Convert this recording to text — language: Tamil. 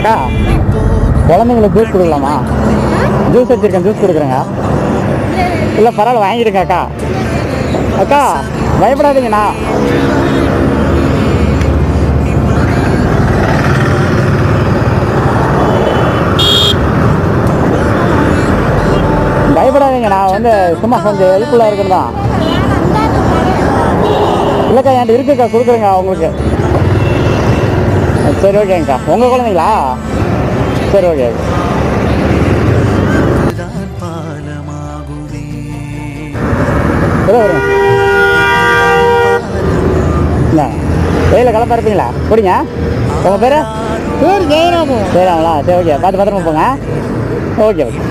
அக்கா குழந்தைங்களுக்கு ஜூஸ் கொடுக்கலாமா? ஜூஸ் வச்சுருக்கேன், ஜூஸ் கொடுக்குறேங்க. இல்லை பரவாயில்ல, வாங்கிடுங்க அக்கா. அக்கா பயப்படாதீங்கண்ணா. பயப்படாதீங்கண்ணா, வந்து சும்மா கொஞ்சம் ஹெல்ப்ஃபுல்லாக இருக்குன்னு தான். இல்லைக்கா என்கிட்ட இருக்குக்கா, கொடுக்குறேங்க உங்களுக்கு. சரி ஓகேங்கக்கா. உங்கள் குழந்தைங்களா? சரி ஓகே. வருங்க வெயில கிளம்ப இருப்பீங்களா? குடிங்க. உங்கள் பேர்? பேர் ஜெயராமன். ஜெயராமங்களா? சரி ஓகே, பார்த்து பத்திரமா போங்க. Okay okay.